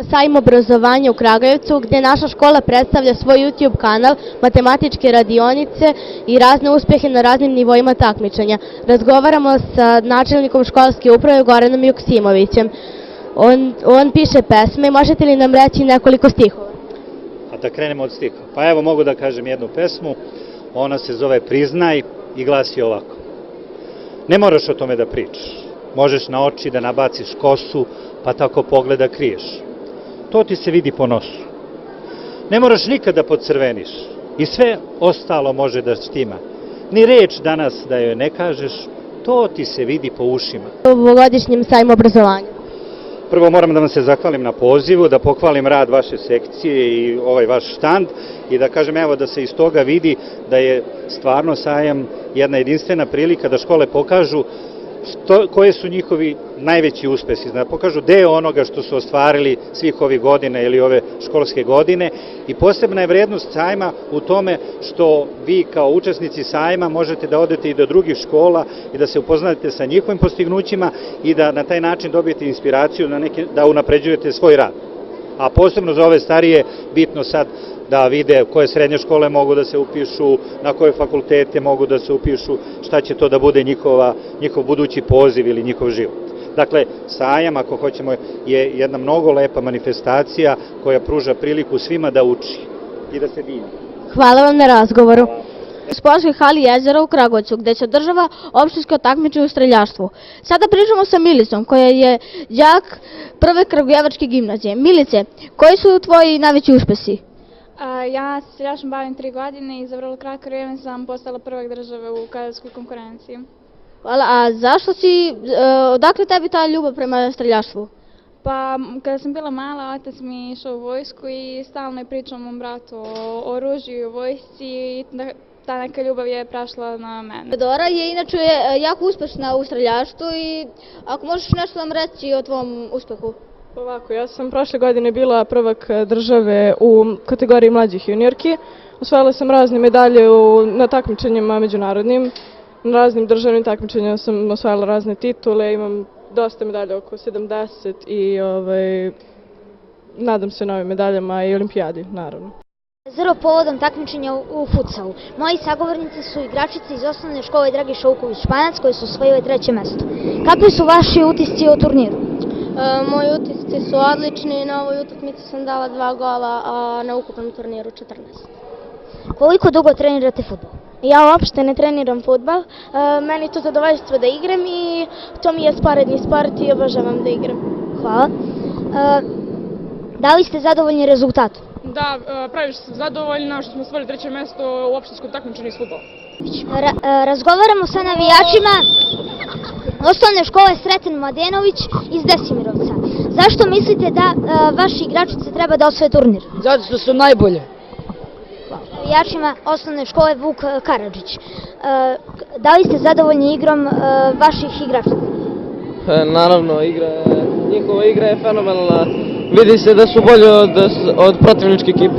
Sajam obrazovanja u Kragujevcu, gde naša škola predstavlja svoj YouTube kanal, matematičke radionice i razne uspehe na raznim nivoima takmičenja. Razgovaramo sa načelnikom školske uprave Goranom Joksimovićem. On piše pesme, možete li nam reći nekoliko stihova? A da krenemo od stiha. Pa evo mogu da kažem jednu pesmu, ona se zove Priznaj i glasi ovako. Ne moraš o tome da pričaš, možeš na oči da nabaciš kosu, pa tako pogleda kriješ. To ti se vidi po nosu. Ne moraš nikada podcrveniš i sve ostalo može da štima. Ni reč danas da joj ne kažeš, to ti se vidi po ušima. U ovogodišnjem sajmu obrazovanja. Prvo moram da vam se zahvalim na pozivu, da pohvalim rad vaše sekcije i ovaj vaš štand i da kažem evo da se iz toga vidi da je stvarno sajam jedna jedinstvena prilika da škole pokažu koje su njihovi najveći uspesi, da pokažu deo onoga što su ostvarili svih ovih godina ili ove školske godine i posebna je vrednost sajma u tome što vi kao učesnici sajma možete da odete i do drugih škola i da se upoznate sa njihovim postignućima i da na taj način dobijete inspiraciju da unapređujete svoj rad. A posebno za ove starije bitno sad da vide koje srednje škole mogu da se upišu, na koje fakultete mogu da se upišu, šta će to da bude njihov budući poziv ili njihov život. Dakle, sajam, ako hoćemo, je jedna mnogo lepa manifestacija koja pruža priliku svima da uči i da se divi. Hvala vam na razgovoru. U sportskoj hali Jezera u Kragujevcu, gde se održava opštinsko takmičenje u streljaštvu. Sada pričamo sa Milicom, koja je đak prve kragujevačke gimnazije. Milice, koji su tvoji najveći uspesi? Ja se streljaštvom bavim 3 godine i za vrlo kratko vrijeme sam postala prvak države u kadetskoj konkurenciji. Hvala, a odakle tebi ta ljubav prema streljaštvu? Pa kada sam bila mala, otac mi je išao u vojsku i stalno je pričao mom bratu o oružju i o vojsci i ta neka ljubav je prešla na mene. Dora je inače jako uspešna u streljaštvu i ako možeš nešto nam reći o tvom uspehu? Ovako, ja sam prošle godine bila prvak države u kategoriji mlađih juniorki. Osvojila sam razne medalje na takmičenjima međunarodnim, na raznim državnim takmičenjima sam osvojila razne titule, imam dosta medalja, oko 70 i nadam se novim medaljama i olimpijadi, naravno. Zero povodom takmičenja u futsalu. Moji sagovornici su igračice iz osnovne škole Dragi Šouković-Španac koji su osvojile 3. mesto. Kakvi su vaši utisci o turniru? Moji utisci su odlični, na ovoj utakmici sam dala 2 gola, a na ukupnom turniru 14. Koliko dugo trenirate fudbal? Ja uopšte ne treniram fudbal, meni je to zadovoljstvo da igram i to mi je sporedni sport i obožavam da igram. Hvala. Da li ste zadovoljni rezultatom? Da, previše sam zadovoljna što smo osvojili 3. mesto u opštinskom takmičenju iz fudbala. Razgovaramo sa navijačima osnovne škole Sreten Mladenović iz Desimirovca. Zašto mislite da vaši igračice treba da osvoje turnir? Zato što su najbolje. Navijačima osnovne škole Vuk Karadžić. Da li ste zadovoljni igrom vaših igračica? Naravno, njihova igra je fenomenalna. Vidi se da su bolji od protivničke ekipe.